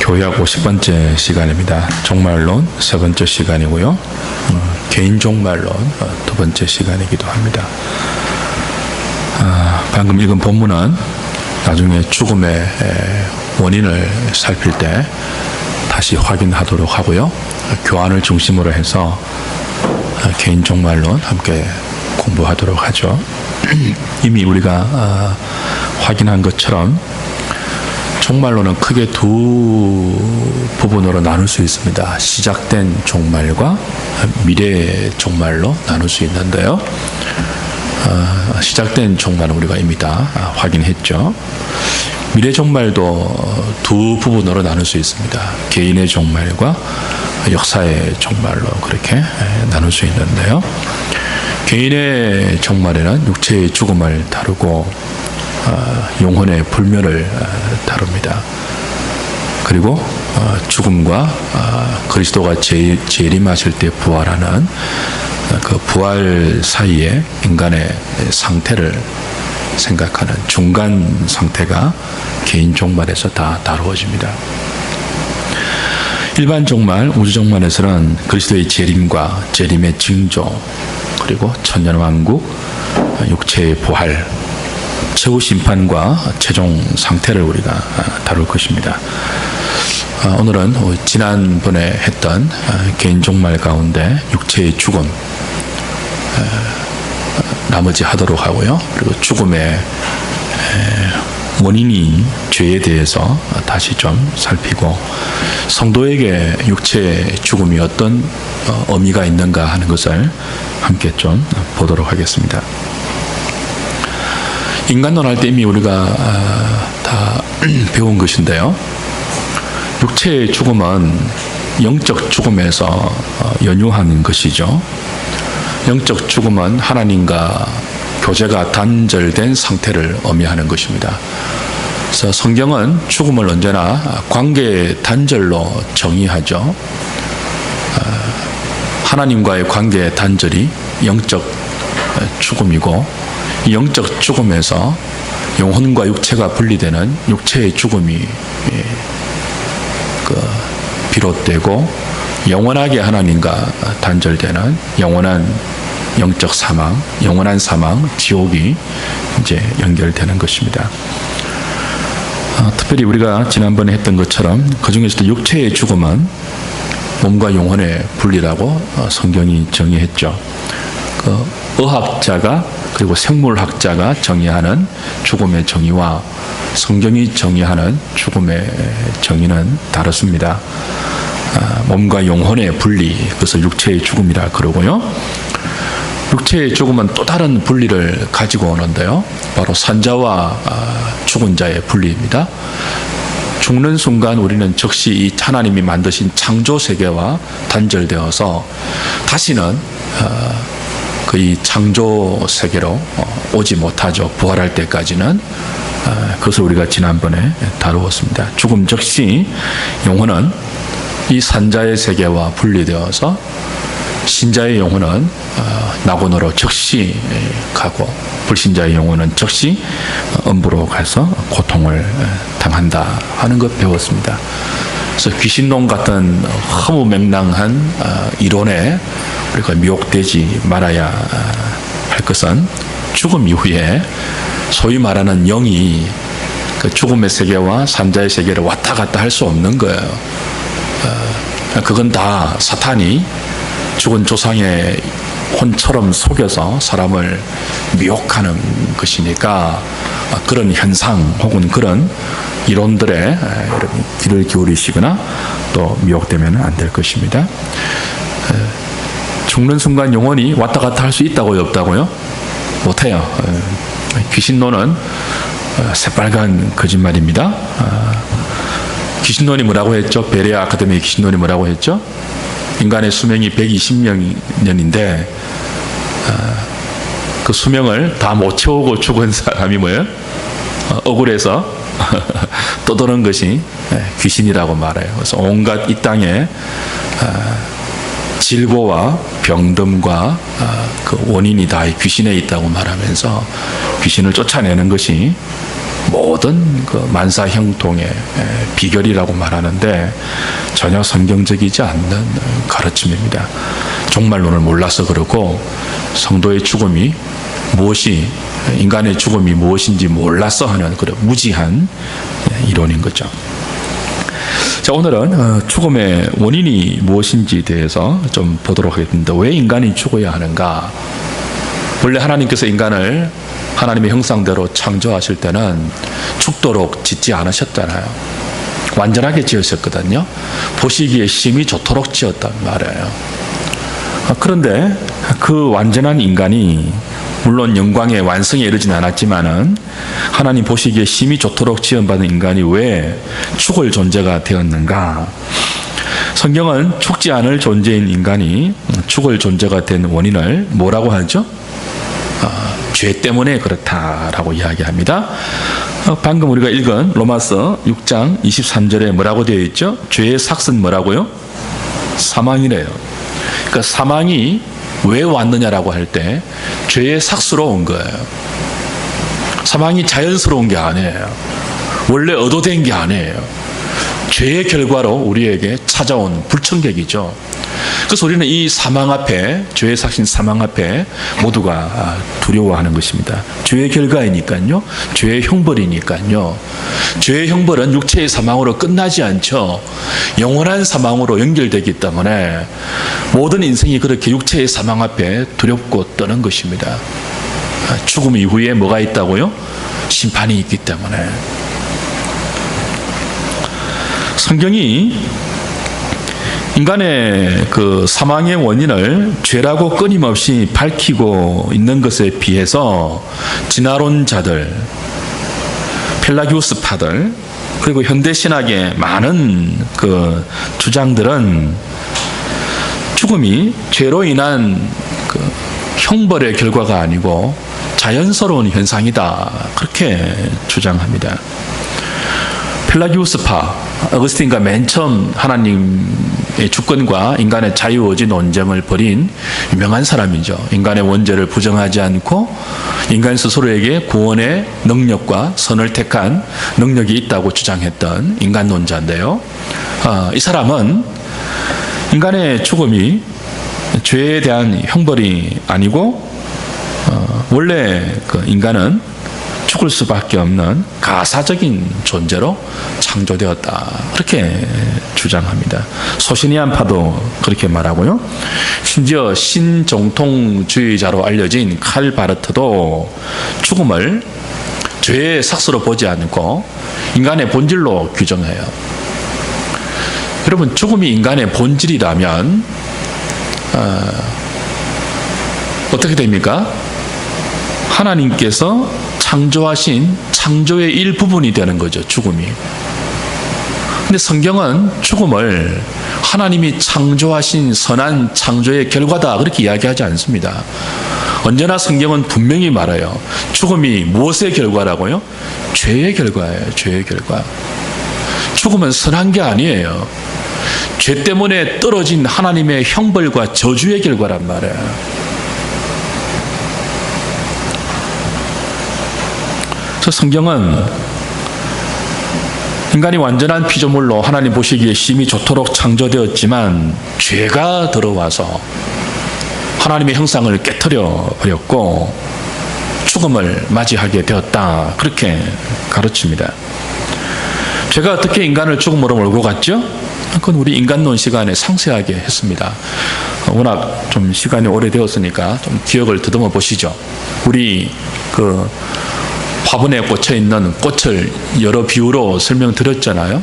교회학 50번째 시간입니다. 종말론 세 번째 시간이고요. 개인 종말론 두 번째 시간이기도 합니다. 방금 읽은 본문은 나중에 죽음의 원인을 살필 때 다시 확인하도록 하고요. 교환을 중심으로 해서 개인 종말론 함께 공부하도록 하죠. 이미 우리가 확인한 것처럼 종말론은 크게 두 부분으로 나눌 수 있습니다. 시작된 종말과 미래의 종말로 나눌 수 있는데요. 시작된 종말은 우리가 이미 다 확인했죠. 미래 종말도 두 부분으로 나눌 수 있습니다. 개인의 종말과 역사의 종말로 그렇게 나눌 수 있는데요. 개인의 종말에는 육체의 죽음을 다루고 영혼의 불멸을 다룹니다. 그리고 죽음과 그리스도가 재림하실 때 부활하는 그 부활 사이에 인간의 상태를 생각하는 중간 상태가 개인 종말에서 다 다루어집니다. 일반 종말, 우주 종말에서는 그리스도의 재림과 재림의 징조, 그리고 천년왕국, 육체의 부활, 최후 심판과 최종 상태를 우리가 다룰 것입니다. 오늘은 지난번에 했던 개인 종말 가운데 육체의 죽음 나머지 하도록 하고요. 그리고 죽음의 원인인 죄에 대해서 다시 좀 살피고 성도에게 육체의 죽음이 어떤 의미가 있는가 하는 것을 함께 좀 보도록 하겠습니다. 인간론 할 때 이미 우리가 다 배운 것인데요. 육체의 죽음은 영적 죽음에서 연유한 것이죠. 영적 죽음은 하나님과 교제가 단절된 상태를 의미하는 것입니다. 그래서 성경은 죽음을 언제나 관계 단절로 정의하죠. 하나님과의 관계 단절이 영적 죽음이고, 이 영적 죽음에서 영혼과 육체가 분리되는 육체의 죽음이 비롯되고, 영원하게 하나님과 단절되는 영원한 영적 사망, 영원한 사망, 지옥이 이제 연결되는 것입니다. 특별히 우리가 지난번에 했던 것처럼 그 중에서도 육체의 죽음은 몸과 영혼의 분리라고 성경이 정의했죠. 의학자가 그리고 생물학자가 정의하는 죽음의 정의와 성경이 정의하는 죽음의 정의는 다릅니다. 몸과 영혼의 분리, 그것을 육체의 죽음이라 그러고요. 육체의 죽음은 또 다른 분리를 가지고 오는데요. 바로 산자와 죽은 자의 분리입니다. 죽는 순간 우리는 즉시 이 하나님이 만드신 창조 세계와 단절되어서 다시는 이 창조 세계로 오지 못하죠. 부활할 때까지는. 그것을 우리가 지난번에 다루었습니다. 죽음 즉시 영혼은 이 산자의 세계와 분리되어서 신자의 영혼은 낙원으로 즉시 가고, 불신자의 영혼은 즉시 음부로 가서 고통을 당한다 하는 것 배웠습니다. 그래서 귀신론 같은 허무맹랑한 이론에 우리가 미혹되지 말아야 할 것은 죽음 이후에 소위 말하는 영이 그 죽음의 세계와 산자의 세계를 왔다 갔다 할 수 없는 거예요. 그건 다 사탄이 죽은 조상의 혼처럼 속여서 사람을 미혹하는 것이니까 그런 현상 혹은 그런 이론들에 여러분 귀를 기울이시거나 또 미혹되면 안 될 것입니다. 죽는 순간 영혼이 왔다 갔다 할 수 있다고요, 없다고요? 못해요. 귀신론은 새빨간 거짓말입니다. 귀신론이 뭐라고 했죠? 베레아 아카데미 귀신론이 뭐라고 했죠? 인간의 수명이 120년인데 그 수명을 다 못 채우고 죽은 사람이 뭐예요? 억울해서 떠도는 것이 귀신이라고 말해요. 그래서 온갖 이 땅에 질고와 병듦과 그 원인이 다 귀신에 있다고 말하면서 귀신을 쫓아내는 것이 모든 그 만사형통의 비결이라고 말하는데 전혀 성경적이지 않는 가르침입니다. 종말론을 몰라서 그러고 성도의 죽음이 무엇이 인간의 죽음이 무엇인지 몰라서 하는 그런 무지한 이론인 거죠. 자, 오늘은 죽음의 원인이 무엇인지에 대해서 좀 보도록 하겠습니다. 왜 인간이 죽어야 하는가? 원래 하나님께서 인간을 하나님의 형상대로 창조하실 때는 죽도록 짓지 않으셨잖아요. 완전하게 지으셨거든요. 보시기에 심히 좋도록 지었단 말이에요. 그런데 그 완전한 인간이 물론 영광의 완성에 이르진 않았지만은 하나님 보시기에 심히 좋도록 지음받은 인간이 왜 죽을 존재가 되었는가? 성경은 죽지 않을 존재인 인간이 죽을 존재가 된 원인을 뭐라고 하죠? 죄 때문에 그렇다라고 이야기합니다. 방금 우리가 읽은 로마서 6장 23절에 뭐라고 되어 있죠? 죄의 삭은 뭐라고요? 사망이래요. 그러니까 사망이 왜 왔느냐라고 할 때 죄의 삭수로 온 거예요. 사망이 자연스러운 게 아니에요. 원래 얻어된 게 아니에요. 죄의 결과로 우리에게 찾아온 불청객이죠. 그래서 우리는 이 사망 앞에, 죄의 삭신 사망 앞에 모두가 두려워하는 것입니다. 죄의 결과이니까요. 죄의 형벌이니까요. 죄의 형벌은 육체의 사망으로 끝나지 않죠. 영원한 사망으로 연결되기 때문에 모든 인생이 그렇게 육체의 사망 앞에 두렵고 떠는 것입니다. 죽음 이후에 뭐가 있다고요? 심판이 있기 때문에. 성경이 인간의 그 사망의 원인을 죄라고 끊임없이 밝히고 있는 것에 비해서 진화론자들, 펠라기우스파들, 그리고 현대신학의 많은 그 주장들은 죽음이 죄로 인한 그 형벌의 결과가 아니고 자연스러운 현상이다. 그렇게 주장합니다. 펠라기우스파, 어거스틴과 맨 처음 하나님의 주권과 인간의 자유의지 논쟁을 벌인 유명한 사람이죠. 인간의 원죄를 부정하지 않고 인간 스스로에게 구원의 능력과 선을 택한 능력이 있다고 주장했던 인간론자인데요. 이 사람은 인간의 죽음이 죄에 대한 형벌이 아니고 원래 그 인간은 죽을 수밖에 없는 가사적인 존재로 창조되었다. 그렇게 주장합니다. 소신이안파도 그렇게 말하고요. 심지어 신정통주의자로 알려진 칼 바르트도 죽음을 죄의 삭스로 보지 않고 인간의 본질로 규정해요. 여러분, 죽음이 인간의 본질이라면 어떻게 됩니까? 하나님께서 창조하신 창조의 일부분이 되는 거죠, 죽음이. 근데 성경은 죽음을 하나님이 창조하신 선한 창조의 결과다, 그렇게 이야기하지 않습니다. 언제나 성경은 분명히 말해요. 죽음이 무엇의 결과라고요? 죄의 결과예요, 죄의 결과. 죽음은 선한 게 아니에요. 죄 때문에 떨어진 하나님의 형벌과 저주의 결과란 말이에요. 성경은 인간이 완전한 피조물로 하나님 보시기에 심히 좋도록 창조되었지만 죄가 들어와서 하나님의 형상을 깨트려 버렸고 죽음을 맞이하게 되었다. 그렇게 가르칩니다. 죄가 어떻게 인간을 죽음으로 몰고 갔죠? 그건 우리 인간론 시간에 상세하게 했습니다. 워낙 좀 시간이 오래되었으니까 좀 기억을 더듬어 보시죠. 우리 그 화분에 꽂혀 있는 꽃을 여러 비유로 설명드렸잖아요.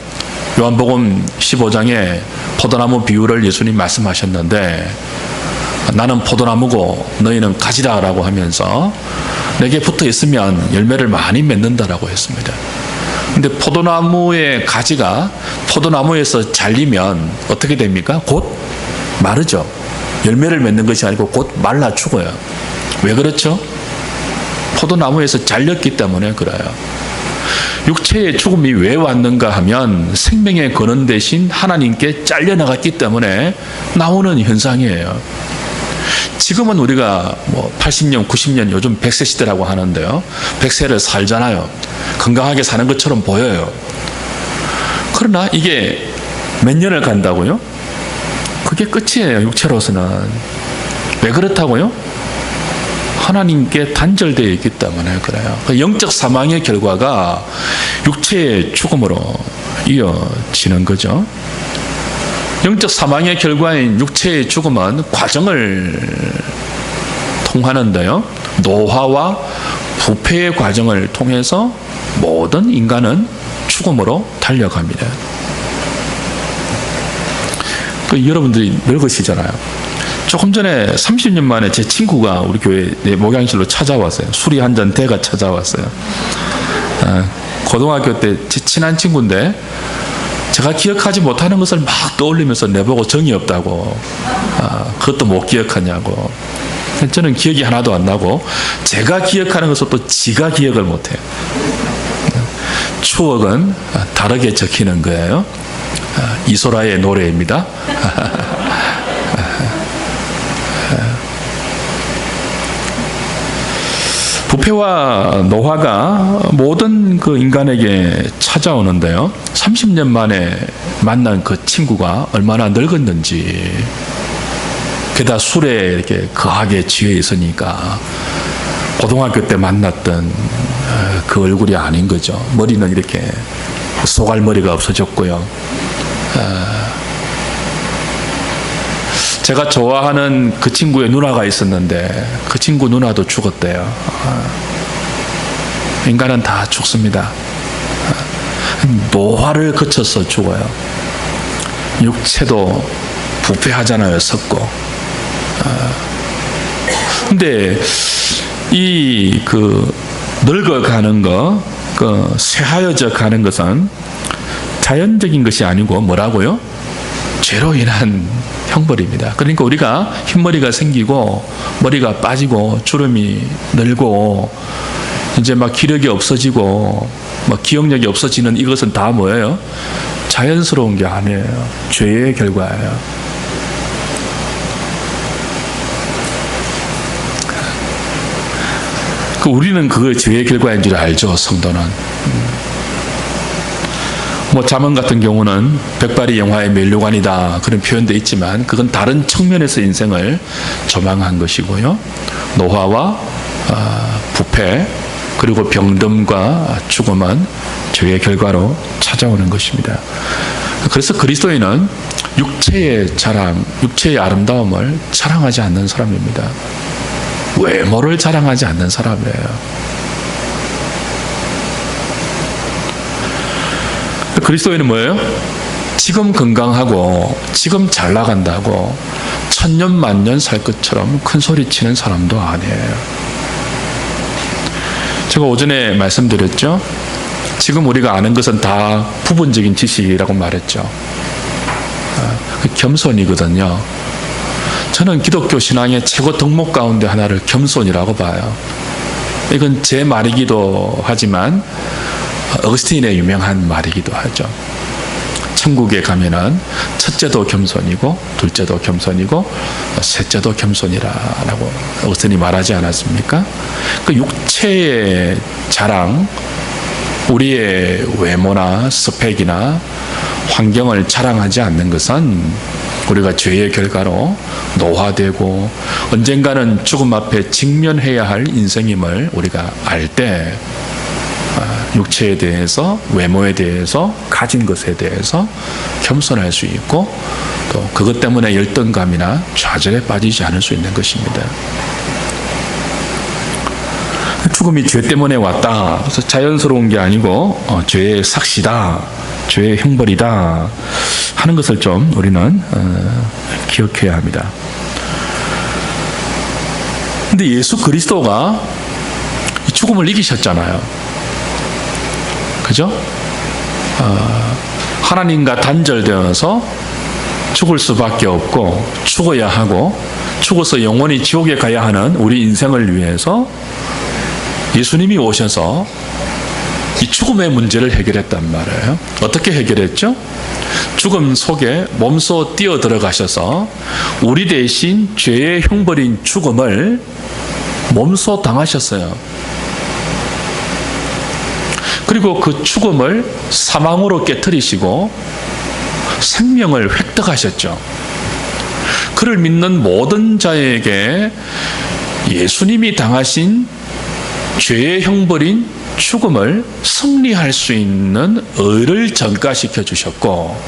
요한복음 15장에 포도나무 비유를 예수님 말씀하셨는데 나는 포도나무고 너희는 가지다라고 하면서 내게 붙어 있으면 열매를 많이 맺는다라고 했습니다. 근데 포도나무의 가지가 포도나무에서 잘리면 어떻게 됩니까? 곧 마르죠. 열매를 맺는 것이 아니고 곧 말라 죽어요. 왜 그렇죠? 포도나무에서 잘렸기 때문에 그래요. 육체의 죽음이 왜 왔는가 하면 생명의 근원 대신 하나님께 잘려나갔기 때문에 나오는 현상이에요. 지금은 우리가 뭐 80년, 90년 요즘 100세 시대라고 하는데요. 100세를 살잖아요. 건강하게 사는 것처럼 보여요. 그러나 이게 몇 년을 간다고요? 그게 끝이에요. 육체로서는. 왜 그렇다고요? 하나님께 단절되어 있기 때문에 그래요. 영적 사망의 결과가 육체의 죽음으로 이어지는 거죠. 영적 사망의 결과인 육체의 죽음은 과정을 통하는데요. 노화와 부패의 과정을 통해서 모든 인간은 죽음으로 달려갑니다. 여러분들이 늙으시잖아요. 조금 전에 30년 만에 제 친구가 우리 교회 내 목양실로 찾아왔어요. 술이 한 잔 대가 찾아왔어요. 고등학교 때 제 친한 친구인데 제가 기억하지 못하는 것을 막 떠올리면서 내보고 정이 없다고, 그것도 못 기억하냐고. 저는 기억이 하나도 안 나고 제가 기억하는 것을 또 지가 기억을 못해요. 추억은 다르게 적히는 거예요. 이소라의 노래입니다. 부패와 노화가 모든 그 인간에게 찾아오는데요. 30년 만에 만난 그 친구가 얼마나 늙었는지, 게다가 술에 이렇게 거하게 취해 있으니까 고등학교 때 만났던 그 얼굴이 아닌 거죠. 머리는 이렇게 소갈머리가 없어졌고요. 제가 좋아하는 그 친구의 누나가 있었는데 그 친구 누나도 죽었대요. 인간은 다 죽습니다. 노화를 거쳐서 죽어요. 육체도 부패하잖아요. 썩고. 근데 이 늙어가는 거, 쇠하여져 가는 것은 자연적인 것이 아니고 뭐라고요? 죄로 인한 형벌입니다. 그러니까 우리가 흰머리가 생기고 머리가 빠지고 주름이 늘고 이제 막 기력이 없어지고 막 기억력이 없어지는 이것은 다 뭐예요? 자연스러운 게 아니에요. 죄의 결과예요. 우리는 그거 죄의 결과인 줄 알죠, 성도는. 뭐 잠언 같은 경우는 백발이 영화의 멸류관이다 그런 표현도 있지만 그건 다른 측면에서 인생을 조망한 것이고요. 노화와 부패 그리고 병듦과 죽음은 죄의 결과로 찾아오는 것입니다. 그래서 그리스도인은 육체의 자랑, 육체의 아름다움을 자랑하지 않는 사람입니다. 외모를 자랑하지 않는 사람이에요. 그리스도인은 뭐예요? 지금 건강하고 지금 잘 나간다고 천년 만년 살 것처럼 큰 소리 치는 사람도 아니에요. 제가 오전에 말씀드렸죠? 지금 우리가 아는 것은 다 부분적인 지식이라고 말했죠. 겸손이거든요. 저는 기독교 신앙의 최고 덕목 가운데 하나를 겸손이라고 봐요. 이건 제 말이기도 하지만 어거스틴의 유명한 말이기도 하죠. 천국에 가면은 첫째도 겸손이고 둘째도 겸손이고 셋째도 겸손이라고 어거스틴이 말하지 않았습니까? 그 육체의 자랑, 우리의 외모나 스펙이나 환경을 자랑하지 않는 것은 우리가 죄의 결과로 노화되고 언젠가는 죽음 앞에 직면해야 할 인생임을 우리가 알 때 육체에 대해서, 외모에 대해서, 가진 것에 대해서 겸손할 수 있고 또 그것 때문에 열등감이나 좌절에 빠지지 않을 수 있는 것입니다. 죽음이 죄 때문에 왔다. 그래서 자연스러운 게 아니고 죄의 삭시다, 죄의 형벌이다 하는 것을 좀 우리는 기억해야 합니다. 근데 예수 그리스도가 이 죽음을 이기셨잖아요. 그죠? 하나님과 단절되어서 죽을 수밖에 없고 죽어야 하고 죽어서 영원히 지옥에 가야 하는 우리 인생을 위해서 예수님이 오셔서 이 죽음의 문제를 해결했단 말이에요. 어떻게 해결했죠? 죽음 속에 몸소 뛰어 들어가셔서 우리 대신 죄의 형벌인 죽음을 몸소 당하셨어요. 그리고 그 죽음을 사망으로 깨뜨리시고 생명을 획득하셨죠. 그를 믿는 모든 자에게 예수님이 당하신 죄의 형벌인 죽음을 승리할 수 있는 의를 전가시켜 주셨고,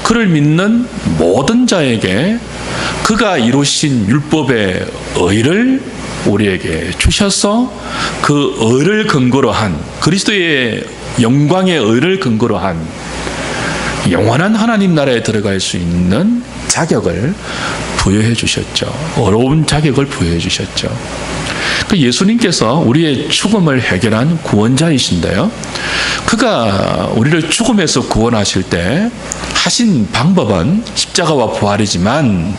그를 믿는 모든 자에게 그가 이루신 율법의 의를 우리에게 주셔서 그 의를 근거로 한, 그리스도의 영광의 의를 근거로 한 영원한 하나님 나라에 들어갈 수 있는 자격을 부여해 주셨죠. 어려운 자격을 부여해 주셨죠. 예수님께서 우리의 죽음을 해결한 구원자이신데요, 그가 우리를 죽음에서 구원하실 때 하신 방법은 십자가와 부활이지만,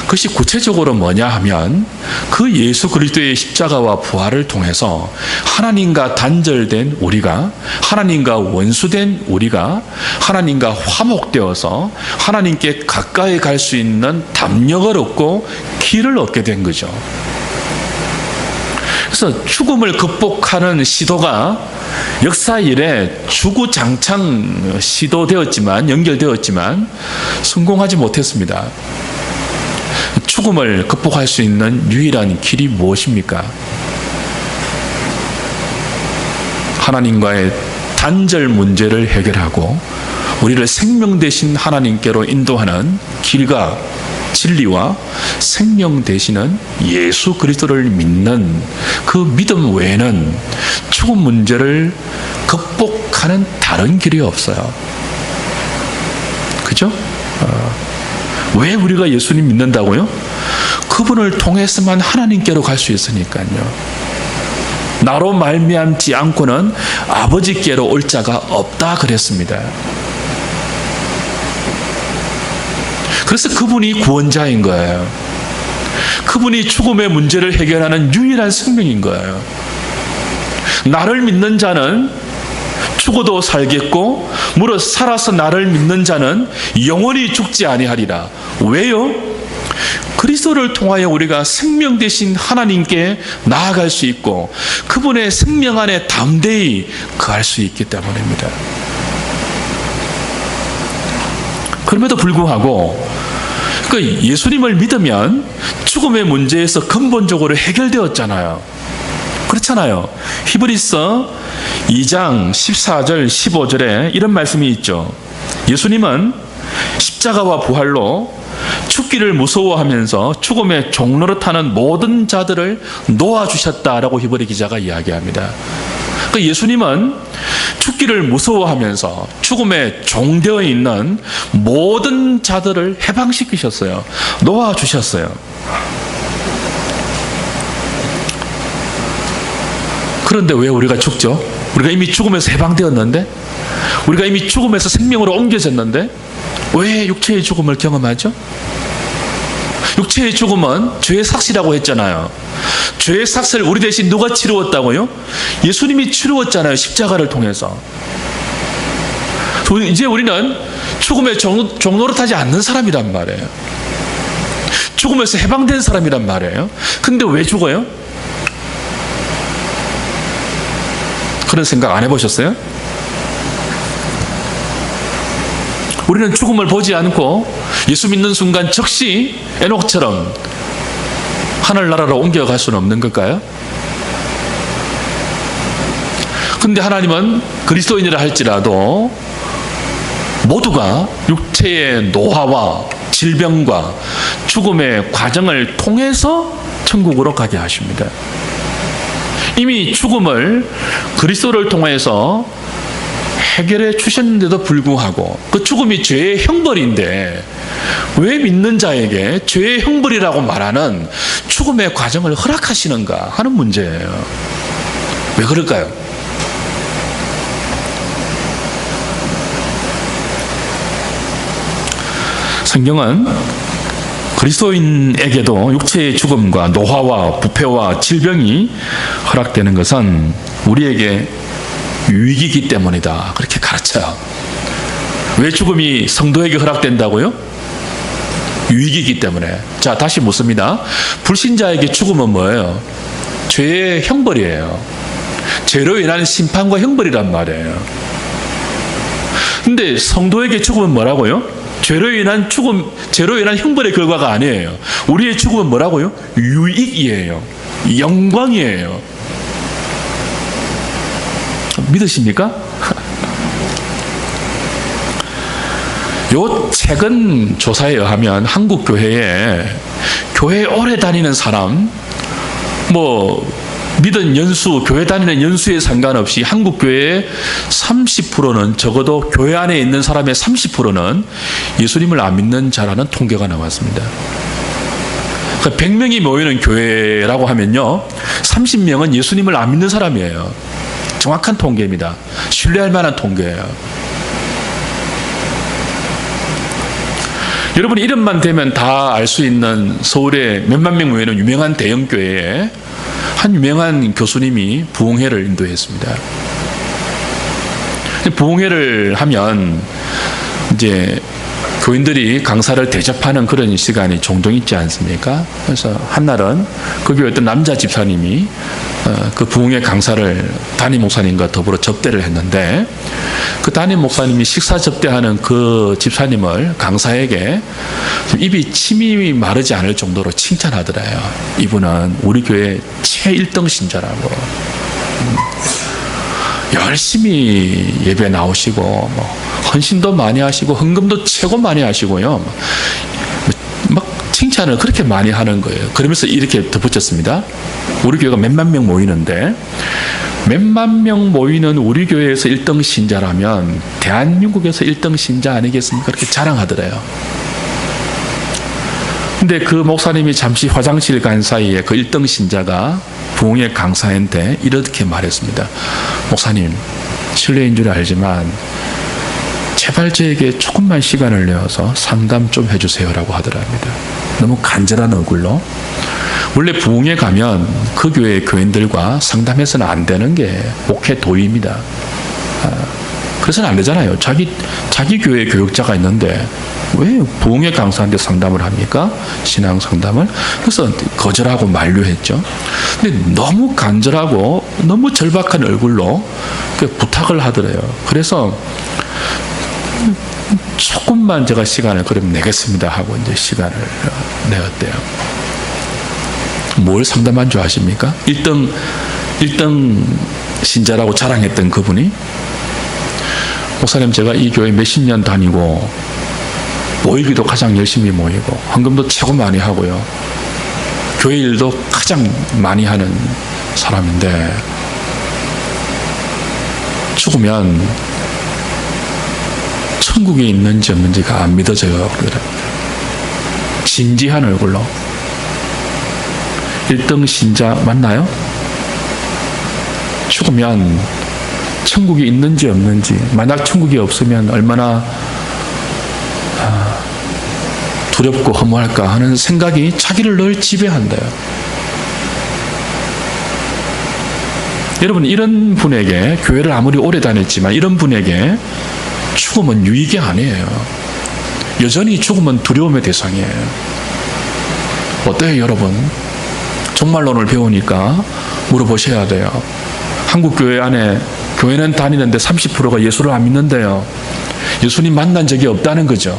그것이 구체적으로 뭐냐 하면 그 예수 그리스도의 십자가와 부활을 통해서 하나님과 단절된 우리가, 하나님과 원수된 우리가 하나님과 화목되어서 하나님께 가까이 갈 수 있는 담력을 얻고 길을 얻게 된 거죠. 그래서 죽음을 극복하는 시도가 역사 이래 주구장창 시도되었지만, 연결되었지만 성공하지 못했습니다. 죽음을 극복할 수 있는 유일한 길이 무엇입니까? 하나님과의 단절 문제를 해결하고 우리를 생명 되신 하나님께로 인도하는 길과 진리와 생명 되시는 예수 그리스도를 믿는 그 믿음 외에는 죽음 문제를 극복하는 다른 길이 없어요. 그죠? 왜 우리가 예수님 믿는다고요? 그분을 통해서만 하나님께로 갈 수 있으니까요. 나로 말미암지 않고는 아버지께로 올 자가 없다 그랬습니다. 그래서 그분이 구원자인 거예요. 그분이 죽음의 문제를 해결하는 유일한 생명인 거예요. 나를 믿는 자는 죽어도 살겠고 무릇 살아서 나를 믿는 자는 영원히 죽지 아니하리라. 왜요? 그리스도를 통하여 우리가 생명 되신 하나님께 나아갈 수 있고 그분의 생명 안에 담대히 거할 수 있기 때문입니다. 그럼에도 불구하고 예수님을 믿으면 죽음의 문제에서 근본적으로 해결되었잖아요. 그렇잖아요. 히브리서 2장 14절 15절에 이런 말씀이 있죠. 예수님은 십자가와 부활로 죽기를 무서워하면서 죽음의 종노릇하는 모든 자들을 놓아주셨다라고 히브리 기자가 이야기합니다. 예수님은 죽기를 무서워하면서 죽음에 종되어 있는 모든 자들을 해방시키셨어요. 놓아주셨어요. 그런데 왜 우리가 죽죠? 우리가 이미 죽음에서 해방되었는데, 우리가 이미 죽음에서 생명으로 옮겨졌는데 왜 육체의 죽음을 경험하죠? 육체의 죽음은 죄의 삭시라고 했잖아요. 죄의 삭시를 우리 대신 누가 치루었다고요? 예수님이 치루었잖아요. 십자가를 통해서. 이제 우리는 죽음의 종노릇하지 않는 사람이란 말이에요. 죽음에서 해방된 사람이란 말이에요. 근데 왜 죽어요? 그런 생각 안 해보셨어요? 우리는 죽음을 보지 않고 예수 믿는 순간 즉시 에녹처럼 하늘나라로 옮겨갈 수는 없는 걸까요? 근데 하나님은 그리스도인이라 할지라도 모두가 육체의 노화와 질병과 죽음의 과정을 통해서 천국으로 가게 하십니다. 이미 죽음을 그리스도를 통해서 해결해 주셨는데도 불구하고 그 죽음이 죄의 형벌인데 왜 믿는 자에게 죄의 형벌이라고 말하는 죽음의 과정을 허락하시는가 하는 문제예요. 왜 그럴까요? 성경은 그리스도인에게도 육체의 죽음과 노화와 부패와 질병이 허락되는 것은 우리에게 유익이기 때문이다. 그렇게 가르쳐요. 왜 죽음이 성도에게 허락된다고요? 유익이기 때문에. 자, 다시 묻습니다. 불신자에게 죽음은 뭐예요? 죄의 형벌이에요. 죄로 인한 심판과 형벌이란 말이에요. 근데 성도에게 죽음은 뭐라고요? 죄로 인한 형벌의 결과가 아니에요. 우리의 죽음은 뭐라고요? 유익이에요. 영광이에요. 믿으십니까? 요 최근 조사에 의하면 한국 교회에 오래 다니는 사람, 믿은 연수, 교회 다니는 연수에 상관없이 한국 교회의 30%는, 적어도 교회 안에 있는 사람의 30%는 예수님을 안 믿는 자라는 통계가 나왔습니다. 그러니까 100명이 모이는 교회라고 하면요, 30명은 예수님을 안 믿는 사람이에요. 정확한 통계입니다. 신뢰할 만한 통계예요. 여러분이 이름만 대면 다 알 수 있는 서울의 몇만 명 모이는 유명한 대형교회에 한 유명한 교수님이 부흥회를 인도했습니다. 부흥회를 하면 이제 교인들이 강사를 대접하는 그런 시간이 종종 있지 않습니까? 그래서 한날은 그 교회 어떤 남자 집사님이 그 부흥회 강사를 담임 목사님과 더불어 접대를 했는데, 그 담임 목사님이 식사 접대하는 그 집사님을 강사에게 입이 침이 마르지 않을 정도로 칭찬하더래요. 이분은 우리 교회 최1등 신자라고. 열심히 예배 나오시고 헌신도 많이 하시고 헌금도 최고 많이 하시고요. 막 칭찬을 그렇게 많이 하는 거예요. 그러면서 이렇게 덧붙였습니다. 우리 교회가 몇만 명 모이는데, 몇만 명 모이는 우리 교회에서 1등 신자라면 대한민국에서 1등 신자 아니겠습니까? 그렇게 자랑하더래요. 근데 그 목사님이 잠시 화장실 간 사이에 그 1등 신자가 부흥회 강사한테 이렇게 말했습니다. 목사님, 실례인 줄 알지만 제발 저에게 조금만 시간을 내어서 상담 좀 해주세요라고 하더랍니다. 너무 간절한 얼굴로. 원래 부흥회 가면 그 교회 교인들과 상담해서는 안 되는 게 목회 도의입니다. 그래서는 안 되잖아요. 자기 교회 교육자가 있는데 왜 부흥회 강사한테 상담을 합니까? 신앙 상담을. 그래서 거절하고 만류했죠. 근데 너무 간절하고 너무 절박한 얼굴로 부탁을 하더래요. 그래서 조금만 제가 시간을 그럼 내겠습니다 하고 이제 시간을 내었대요. 뭘 상담한 줄 아십니까? 1등 신자라고 자랑했던 그분이, 목사님, 제가 이 교회 몇십 년 다니고 모이기도 가장 열심히 모이고 헌금도 최고 많이 하고요, 교회 일도 가장 많이 하는 사람인데 죽으면 천국에 있는지 없는지가 안 믿어져요. 진지한 얼굴로. 1등 신자 맞나요? 죽으면 천국이 있는지 없는지, 만약 천국이 없으면 얼마나 두렵고 허무할까 하는 생각이 자기를 늘 지배한대요. 여러분, 이런 분에게, 교회를 아무리 오래 다녔지만 이런 분에게 죽음은 유익이 아니에요. 여전히 죽음은 두려움의 대상이에요. 어때요, 여러분? 종말론을 배우니까 물어보셔야 돼요. 한국 교회 안에 교회는 다니는데 30%가 예수를 안 믿는데요. 예수님 만난 적이 없다는 거죠.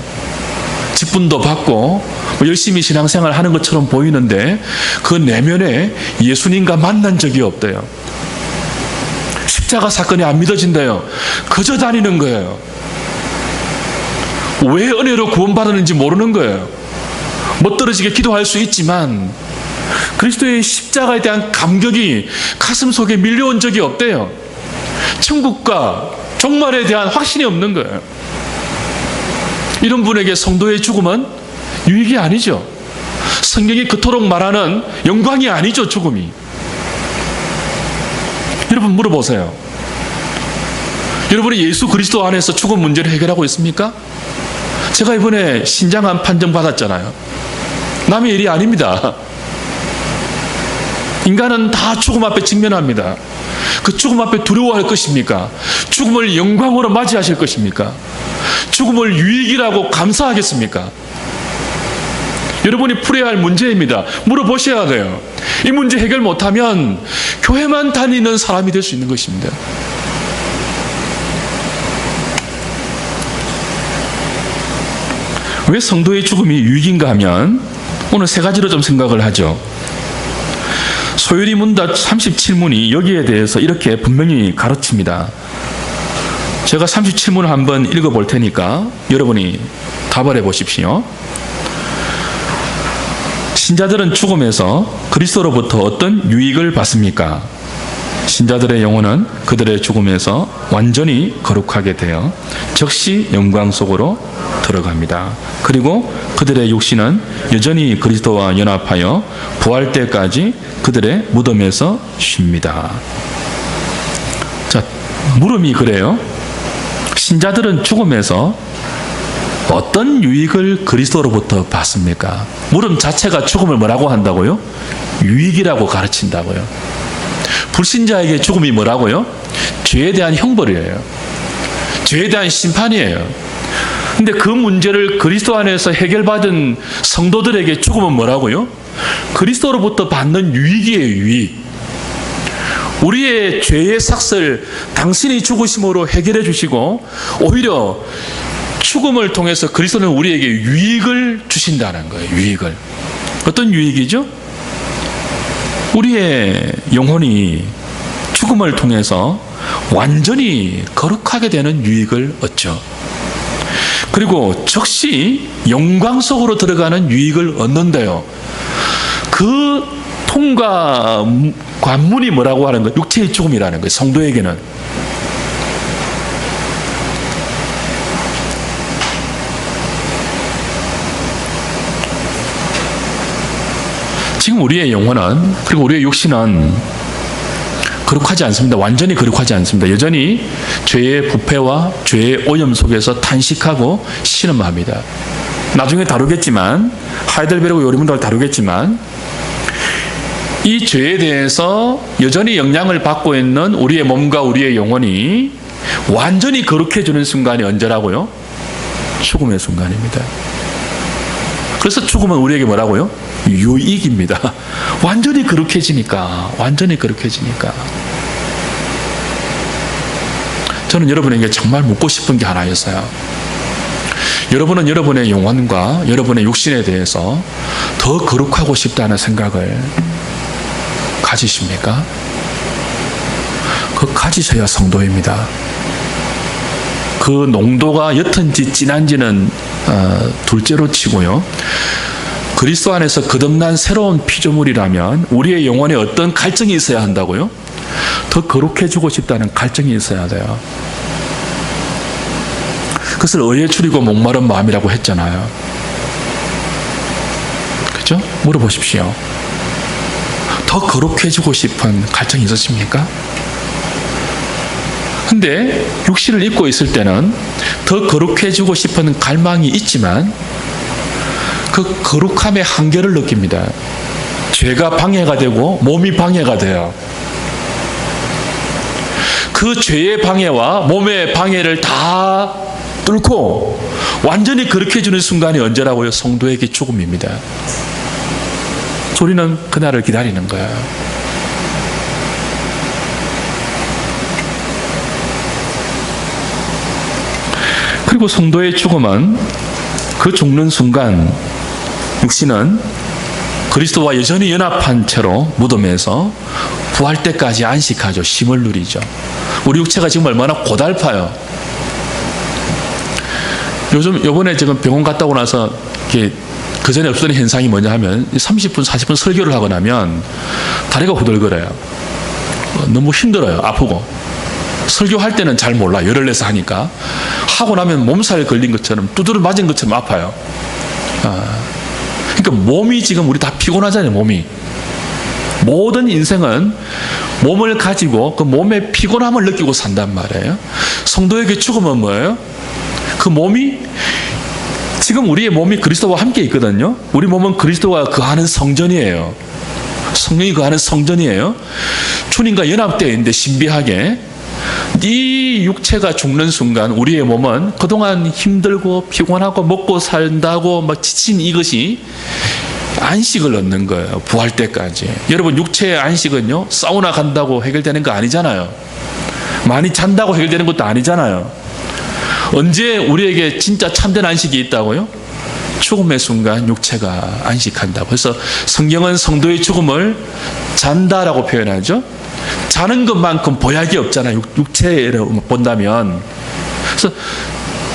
직분도 받고 열심히 신앙생활 하는 것처럼 보이는데 그 내면에 예수님과 만난 적이 없대요. 십자가 사건이 안 믿어진대요. 그저 다니는 거예요. 왜 은혜로 구원받았는지 모르는 거예요. 멋들어지게 기도할 수 있지만 그리스도의 십자가에 대한 감격이 가슴 속에 밀려온 적이 없대요. 천국과 종말에 대한 확신이 없는 거예요. 이런 분에게 성도의 죽음은 유익이 아니죠. 성경이 그토록 말하는 영광이 아니죠, 죽음이. 여러분 물어보세요. 여러분이 예수 그리스도 안에서 죽음 문제를 해결하고 있습니까? 제가 이번에 신장암 판정 받았잖아요. 남의 일이 아닙니다. 인간은 다 죽음 앞에 직면합니다. 그 죽음 앞에 두려워할 것입니까? 죽음을 영광으로 맞이하실 것입니까? 죽음을 유익이라고 감사하겠습니까? 여러분이 풀어야 할 문제입니다. 물어보셔야 돼요. 이 문제 해결 못하면 교회만 다니는 사람이 될 수 있는 것입니다. 왜 성도의 죽음이 유익인가 하면 오늘 세 가지로 좀 생각을 하죠. 소율이 문답 37문이 여기에 대해서 이렇게 분명히 가르칩니다. 제가 37문을 한번 읽어볼 테니까 여러분이 답을 해보십시오. 신자들은 죽음에서 그리스도로부터 어떤 유익을 받습니까? 신자들의 영혼은 그들의 죽음에서 완전히 거룩하게 되어 즉시 영광 속으로 들어갑니다. 그리고 그들의 육신은 여전히 그리스도와 연합하여 부활 때까지 그들의 무덤에서 쉽니다. 자, 물음이 그래요. 신자들은 죽음에서 어떤 유익을 그리스도로부터 받습니까? 물음 자체가 죽음을 뭐라고 한다고요? 유익이라고 가르친다고요. 불신자에게 죽음이 뭐라고요? 죄에 대한 형벌이에요. 죄에 대한 심판이에요. 근데 그 문제를 그리스도 안에서 해결받은 성도들에게 죽음은 뭐라고요? 그리스도로부터 받는 유익이에요, 유익. 우리의 죄의 삭을 당신이 죽으심으로 해결해 주시고 오히려 죽음을 통해서 그리스도는 우리에게 유익을 주신다는 거예요. 유익을. 어떤 유익이죠? 우리의 영혼이 죽음을 통해서 완전히 거룩하게 되는 유익을 얻죠. 그리고 즉시 영광 속으로 들어가는 유익을 얻는데요. 그 통과 관문이 뭐라고 하는 거예요? 육체의 죽음이라는 거예요. 성도에게는. 지금 우리의 영혼은 그리고 우리의 육신은 거룩하지 않습니다. 완전히 거룩하지 않습니다. 여전히 죄의 부패와 죄의 오염 속에서 탄식하고 신음합니다. 나중에 다루겠지만 하이델베르그 요리문답을 다루겠지만 이 죄에 대해서 여전히 영향을 받고 있는 우리의 몸과 우리의 영혼이 완전히 거룩해지는 순간이 언제라고요? 죽음의 순간입니다. 그래서 죽음은 우리에게 뭐라고요? 유익입니다. 완전히 거룩해지니까. 저는 여러분에게 정말 묻고 싶은 게 하나였어요. 여러분은 여러분의 영혼과 여러분의 육신에 대해서 더 거룩하고 싶다는 생각을 가지십니까? 그거 가지셔야 성도입니다. 그 농도가 옅은지 진한지는 둘째로 치고요. 그리스도 안에서 거듭난 새로운 피조물이라면 우리의 영혼에 어떤 갈증이 있어야 한다고요? 더 거룩해지고 싶다는 갈증이 있어야 돼요. 그것을 의에 추리고 목마른 마음이라고 했잖아요. 그죠? 물어보십시오. 더 거룩해지고 싶은 갈증이 있으십니까? 근데 육신을 입고 있을 때는 더 거룩해지고 싶은 갈망이 있지만 그 거룩함의 한계를 느낍니다. 죄가 방해가 되고 몸이 방해가 돼요. 그 죄의 방해와 몸의 방해를 다 뚫고 완전히 거룩해지는 순간이 언제라고요? 성도에게 죽음입니다. 우리는 그날을 기다리는 거예요. 그리고 성도의 죽음은 그 죽는 순간 육신은 그리스도와 여전히 연합한 채로 무덤에서 부활 때까지 안식하죠. 쉼을 누리죠. 우리 육체가 지금 얼마나 고달파요. 요번에 지금 병원 갔다 오고 나서 이게 그전에 없었던 현상이 뭐냐 하면 30분, 40분 설교를 하고 나면 다리가 후들거려요. 너무 힘들어요. 아프고. 설교할 때는 잘 몰라. 열을 내서 하니까. 하고 나면 몸살 걸린 것처럼 두드려 맞은 것처럼 아파요. 그러니까 몸이 지금 우리 다 피곤하잖아요. 몸이. 모든 인생은 몸을 가지고 그 몸의 피곤함을 느끼고 산단 말이에요. 성도에게 죽음은 뭐예요? 그 몸이 지금 우리의 몸이 그리스도와 함께 있거든요. 우리 몸은 그리스도와 거하는 성전이에요. 성령이 거하는 성전이에요. 주님과 연합되어 있는데 신비하게 이 육체가 죽는 순간 우리의 몸은 그동안 힘들고 피곤하고 먹고 산다고 막 지친 이것이 안식을 얻는 거예요. 부활 때까지. 여러분, 육체의 안식은요, 사우나 간다고 해결되는 거 아니잖아요. 많이 잔다고 해결되는 것도 아니잖아요. 언제 우리에게 진짜 참된 안식이 있다고요? 죽음의 순간 육체가 안식한다고. 그래서 성경은 성도의 죽음을 잔다라고 표현하죠. 자는 것만큼 보약이 없잖아요. 육체를 본다면. 그래서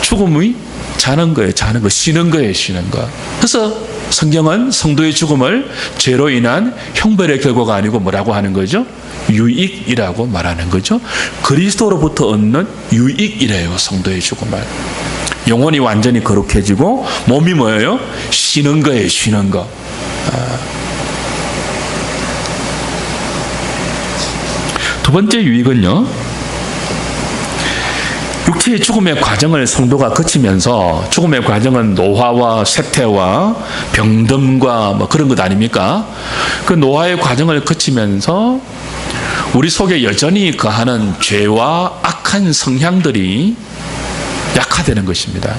죽음이 자는 거예요. 자는 거. 쉬는 거예요. 쉬는 거. 그래서 성경은 성도의 죽음을 죄로 인한 형벌의 결과가 아니고 뭐라고 하는 거죠? 유익이라고 말하는 거죠. 그리스도로부터 얻는 유익이래요. 성도의 죽음을. 영혼이 완전히 거룩해지고 몸이 뭐예요? 쉬는 거예요. 쉬는 거. 두 번째 유익은요, 육체의 죽음의 과정을 성도가 거치면서, 죽음의 과정은 노화와 쇠퇴와 병듦과 뭐 그런 것 아닙니까? 그 노화의 과정을 거치면서 우리 속에 여전히 거하는 죄와 악한 성향들이 약화되는 것입니다.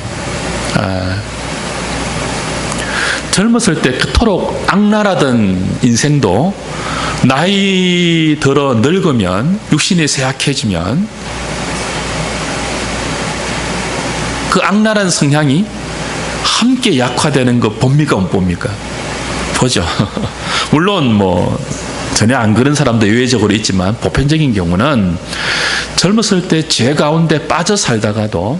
젊었을 때 그토록 악랄하던 인생도 나이 들어 늙으면, 육신이 쇠약해지면 그 악랄한 성향이 함께 약화되는 거 봅니까? 못 봅니까? 보죠. 물론 뭐 전혀 안 그런 사람도 예외적으로 있지만 보편적인 경우는 젊었을 때 죄 가운데 빠져 살다가도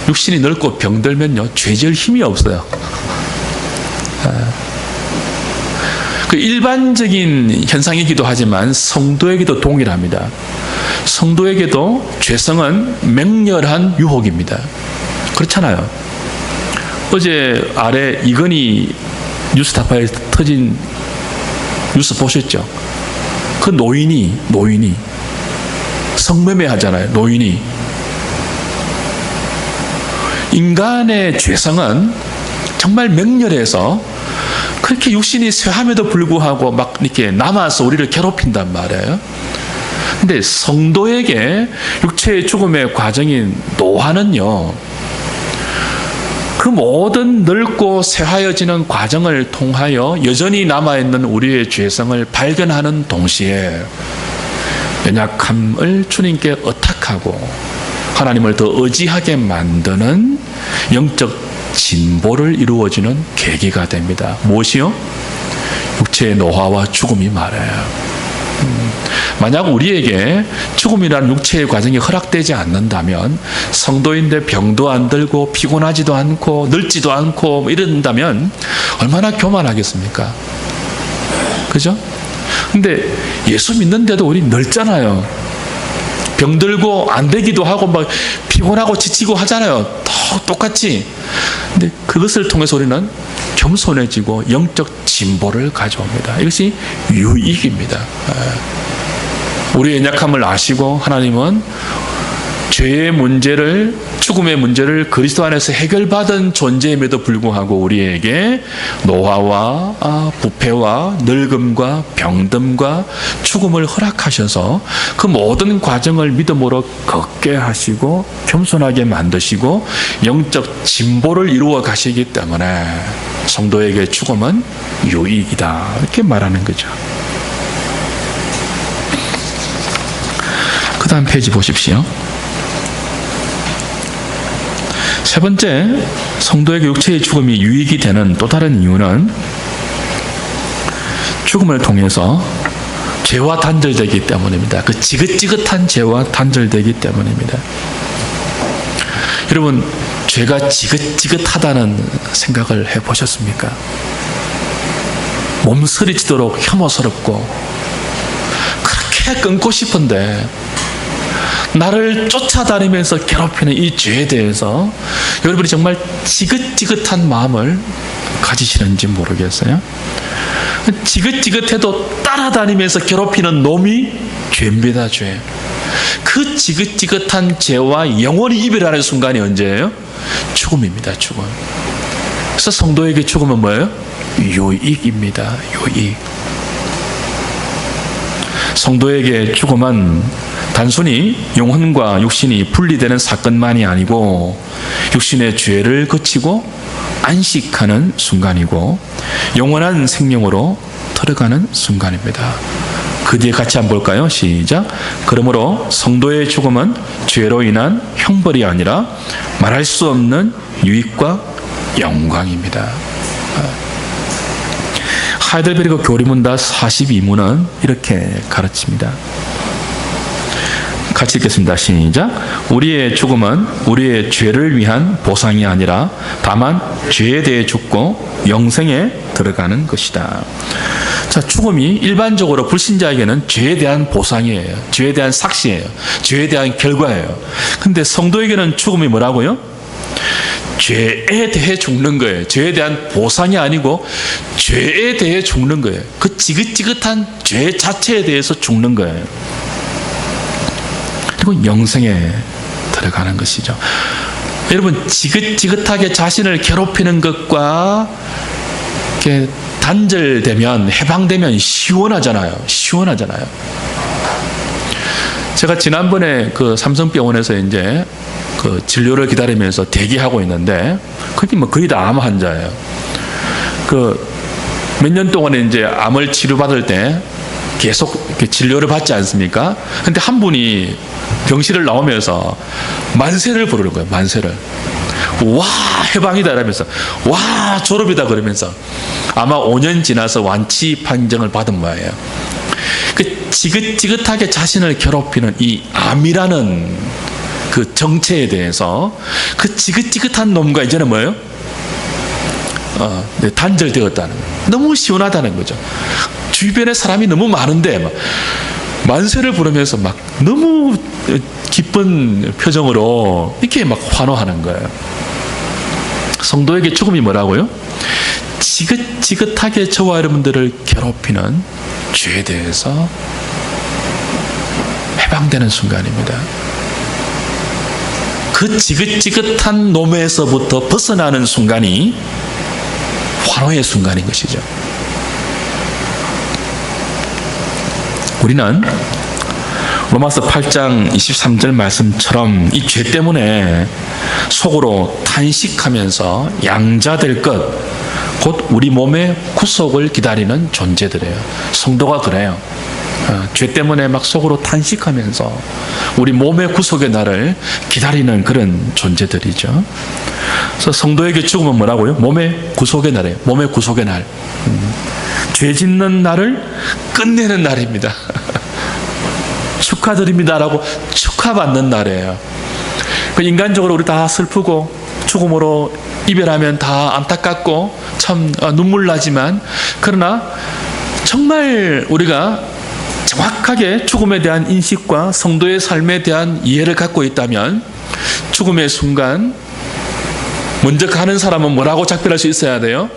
육신이 늙고 병들면요, 죄질 힘이 없어요. 그 일반적인 현상이기도 하지만 성도에게도 동일합니다. 성도에게도 죄성은 맹렬한 유혹입니다. 그렇잖아요. 어제 아래 이건희 뉴스타파에 터진 뉴스 보셨죠? 그 노인이 성매매 하잖아요. 노인이. 인간의 죄성은 정말 맹렬해서 그렇게 육신이 쇠함에도 불구하고 막 이렇게 남아서 우리를 괴롭힌단 말이에요. 근데 성도에게 육체의 죽음의 과정인 노화는요, 그 모든 늙고 쇠하여지는 과정을 통하여 여전히 남아있는 우리의 죄성을 발견하는 동시에 연약함을 주님께 의탁하고 하나님을 더 의지하게 만드는 영적 진보를 이루어지는 계기가 됩니다. 무엇이요? 육체의 노화와 죽음이 말해요. 만약 우리에게 죽음이라는 육체의 과정이 허락되지 않는다면, 성도인데 병도 안 들고 피곤하지도 않고 늙지도 않고 이런다면 얼마나 교만하겠습니까? 그죠? 근데 예수 믿는데도 우리 늙잖아요. 병들고 안 되기도 하고 막 피곤하고 지치고 하잖아요. 똑같이. 근데 그것을 통해서 우리는 겸손해지고 영적 진보를 가져옵니다. 이것이 유익입니다. 우리의 연약함을 아시고 하나님은 죄의 문제를, 죽음의 문제를 그리스도 안에서 해결받은 존재임에도 불구하고 우리에게 노화와 부패와 늙음과 병듦과 죽음을 허락하셔서 그 모든 과정을 믿음으로 걷게 하시고 겸손하게 만드시고 영적 진보를 이루어 가시기 때문에 성도에게 죽음은 유익이다, 이렇게 말하는 거죠. 그 다음 페이지 보십시오. 세 번째, 성도에게 육체의 죽음이 유익이 되는 또 다른 이유는 죽음을 통해서 죄와 단절되기 때문입니다. 그 지긋지긋한 죄와 단절되기 때문입니다. 여러분, 죄가 지긋지긋하다는 생각을 해보셨습니까? 몸서리치도록 혐오스럽고 그렇게 끊고 싶은데 나를 쫓아다니면서 괴롭히는 이 죄에 대해서 여러분이 정말 지긋지긋한 마음을 가지시는지 모르겠어요. 지긋지긋해도 따라다니면서 괴롭히는 놈이 죄입니다. 죄. 그 지긋지긋한 죄와 영원히 이별하는 순간이 언제예요? 죽음입니다. 죽음. 그래서 성도에게 죽음은 뭐예요? 유익입니다. 유익. 성도에게 죽음은 단순히 영혼과 육신이 분리되는 사건만이 아니고 육신의 죄를 거치고 안식하는 순간이고 영원한 생명으로 들어가는 순간입니다. 그 뒤에 같이 한번 볼까요? 시작. 그러므로 성도의 죽음은 죄로 인한 형벌이 아니라 말할 수 없는 유익과 영광입니다. 하이델베르그 교리문답 42문은 이렇게 가르칩니다. 같이 읽겠습니다. 시작. 우리의 죽음은 우리의 죄를 위한 보상이 아니라 다만 죄에 대해 죽고 영생에 들어가는 것이다. 자, 죽음이 일반적으로 불신자에게는 죄에 대한 보상이에요. 죄에 대한 삭시예요. 죄에 대한 결과예요. 근데 성도에게는 죽음이 뭐라고요? 죄에 대해 죽는 거예요. 죄에 대한 보상이 아니고 죄에 대해 죽는 거예요. 그 지긋지긋한 죄 자체에 대해서 죽는 거예요. 그리고 영생에 들어가는 것이죠. 여러분, 지긋지긋하게 자신을 괴롭히는 것과 이렇게 단절되면, 해방되면 시원하잖아요. 시원하잖아요. 제가 지난번에 그 삼성병원에서 이제 그 진료를 기다리면서 대기하고 있는데, 그게 뭐 거의 다 암 환자예요. 그 몇 년 동안에 이제 암을 치료받을 때 계속 이렇게 진료를 받지 않습니까? 근데 한 분이 병실을 나오면서 만세를 부르는 거예요. 만세를. 와, 해방이다 이러면서, 와, 졸업이다 그러면서 아마 5년 지나서 완치 판정을 받은 거예요. 그 지긋지긋하게 자신을 괴롭히는 이 암이라는 그 정체에 대해서 그 지긋지긋한 놈과 이제는 뭐예요? 단절되었다는 거예요. 너무 시원하다는 거죠. 주변에 사람이 너무 많은데 막 만세를 부르면서 막 너무 기쁜 표정으로 이렇게 막 환호하는 거예요. 성도에게 죽음이 뭐라고요? 지긋지긋하게 저와 여러분들을 괴롭히는 죄에 대해서 해방되는 순간입니다. 그 지긋지긋한 놈에서부터 벗어나는 순간이 환호의 순간인 것이죠. 우리는 로마서 8장 23절 말씀처럼 이 죄 때문에 속으로 탄식하면서 양자될 것, 곧 우리 몸의 구속을 기다리는 존재들이에요. 성도가 그래요. 죄 때문에 막 속으로 탄식하면서 우리 몸의 구속의 날을 기다리는 그런 존재들이죠. 그래서 성도에게 죽으면 뭐라고요? 몸의 구속의 날이에요. 몸의 구속의 날. 죄 짓는 날을 끝내는 날입니다. 축하드립니다라고 축하받는 날이에요. 인간적으로 우리 다 슬프고 죽음으로 이별하면 다 안타깝고 참 눈물 나지만, 그러나 정말 우리가 정확하게 죽음에 대한 인식과 성도의 삶에 대한 이해를 갖고 있다면 죽음의 순간 먼저 가는 사람은 뭐라고 작별할 수 있어야 돼요?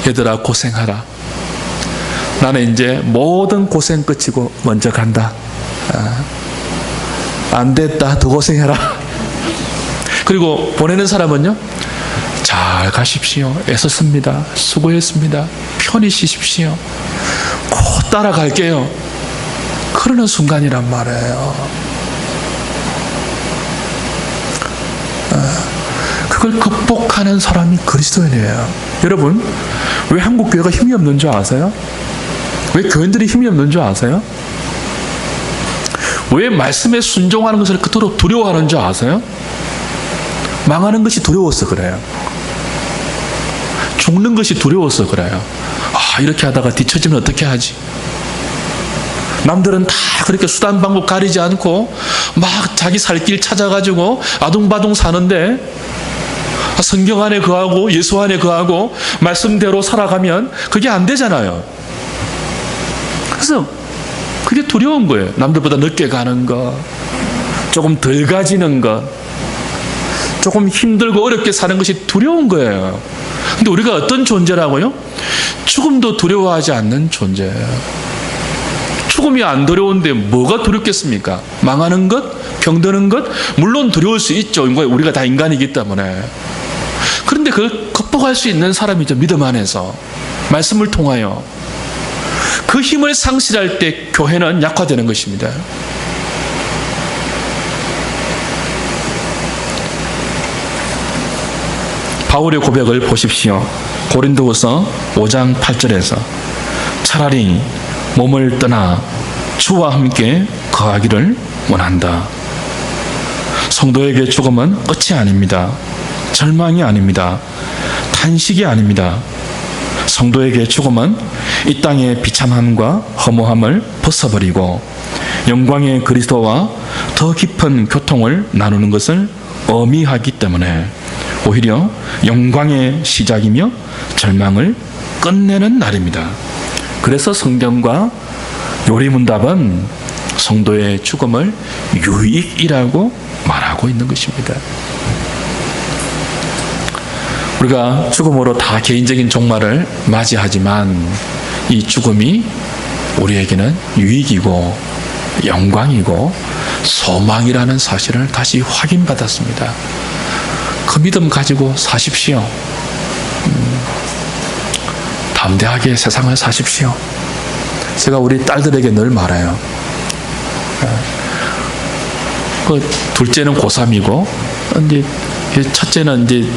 얘들아, 고생하라. 나는 이제 모든 고생 끝이고 먼저 간다. 안 됐다. 더 고생해라. 그리고 보내는 사람은요, 잘 가십시오. 애썼습니다. 수고했습니다. 편히 쉬십시오. 곧 따라갈게요. 그러는 순간이란 말이에요. 그걸 극복하는 사람이 그리스도인이에요. 여러분, 왜 한국 교회가 힘이 없는 줄 아세요? 왜 교인들이 힘이 없는 줄 아세요? 왜 말씀에 순종하는 것을 그토록 두려워하는 줄 아세요? 망하는 것이 두려워서 그래요. 죽는 것이 두려워서 그래요. 이렇게 하다가 뒤처지면 어떻게 하지? 남들은 다 그렇게 수단 방법 가리지 않고 막 자기 살 길 찾아가지고 아둥바둥 사는데, 성경 안에 거하고 예수 안에 거하고 말씀대로 살아가면 그게 안 되잖아요. 그래서 그게 두려운 거예요. 남들보다 늦게 가는 것, 조금 덜 가지는 것, 조금 힘들고 어렵게 사는 것이 두려운 거예요. 근데 우리가 어떤 존재라고요? 죽음도 두려워하지 않는 존재예요. 죽음이 안 두려운데 뭐가 두렵겠습니까? 망하는 것? 병드는 것? 물론 두려울 수 있죠. 우리가 다 인간이기 때문에. 그런데 그걸 극복할 수 있는 사람이죠. 믿음 안에서. 말씀을 통하여. 그 힘을 상실할 때 교회는 약화되는 것입니다. 바울의 고백을 보십시오. 고린도후서 5장 8절에서 차라리 몸을 떠나 주와 함께 거하기를 원한다. 성도에게 죽음은 끝이 아닙니다. 절망이 아닙니다. 탄식이 아닙니다. 성도에게 죽음은 이 땅의 비참함과 허무함을 벗어버리고 영광의 그리스도와 더 깊은 교통을 나누는 것을 의미하기 때문에 오히려 영광의 시작이며 절망을 끝내는 날입니다. 그래서 성경과 요리문답은 성도의 죽음을 유익이라고 말하고 있는 것입니다. 우리가 죽음으로 다 개인적인 종말을 맞이하지만 이 죽음이 우리에게는 유익이고 영광이고 소망이라는 사실을 다시 확인받았습니다. 그 믿음 가지고 사십시오. 담대하게 세상을 사십시오. 제가 우리 딸들에게 늘 말해요. 그 둘째는 고3이고 이제 첫째는 이제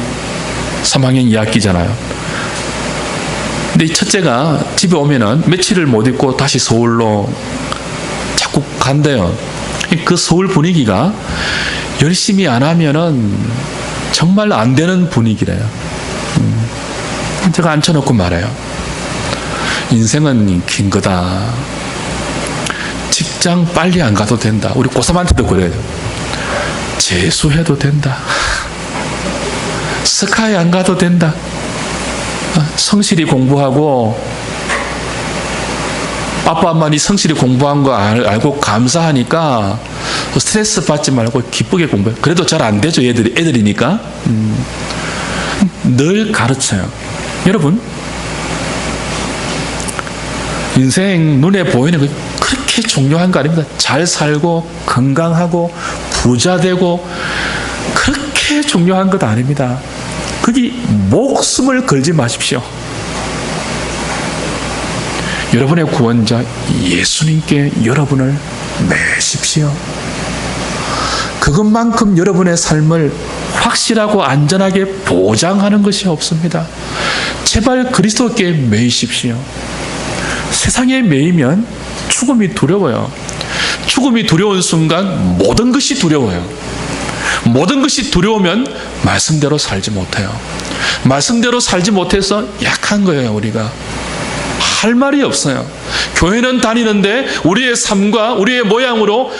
3학년 2학기잖아요. 근데 이 첫째가 집에 오면은 며칠을 못 있고 다시 서울로 자꾸 간대요. 그 서울 분위기가 열심히 안 하면은 정말 안 되는 분위기래요. 제가 앉혀놓고 말해요. 인생은 긴 거다. 직장 빨리 안 가도 된다. 우리 고3한테도 그래요. 재수해도 된다. 스카이 안 가도 된다. 성실히 공부하고 아빠 엄마니 성실히 공부한 거 알고 감사하니까 스트레스 받지 말고 기쁘게 공부해. 그래도 잘 안 되죠. 애들이니까. 늘 가르쳐요. 여러분, 인생 눈에 보이는 거 그렇게 중요한 거 아닙니다. 잘 살고 건강하고 부자 되고 그렇게 중요한 것 아닙니다. 거기 목숨을 걸지 마십시오. 여러분의 구원자 예수님께 여러분을 매십시오. 그것만큼 여러분의 삶을 확실하고 안전하게 보장하는 것이 없습니다. 제발 그리스도께 매이십시오. 세상에 매이면 죽음이 두려워요. 죽음이 두려운 순간 모든 것이 두려워요. 모든 것이 두려우면 말씀대로 살지 못해요. 말씀대로 살지 못해서 약한 거예요. 우리가 할 말이 없어요. 교회는 다니는데 우리의 삶과 우리의 모양으로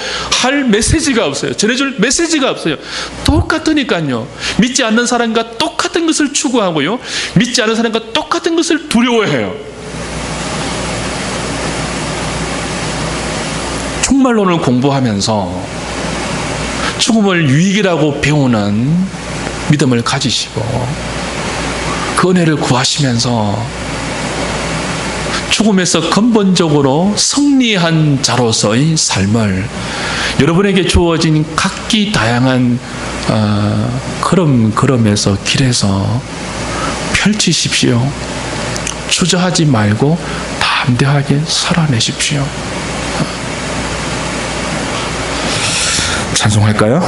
할 메시지가 없어요. 전해줄 메시지가 없어요. 똑같으니까요. 믿지 않는 사람과 똑같은 것을 추구하고요, 믿지 않는 사람과 똑같은 것을 두려워해요. 종말론을 공부하면서 죽음을 유익이라고 배우는 믿음을 가지시고 그 은혜를 구하시면서 죽음에서 근본적으로 승리한 자로서의 삶을 여러분에게 주어진 각기 다양한 걸음에서 길에서 펼치십시오. 주저하지 말고 담대하게 살아내십시오. 찬송할까요?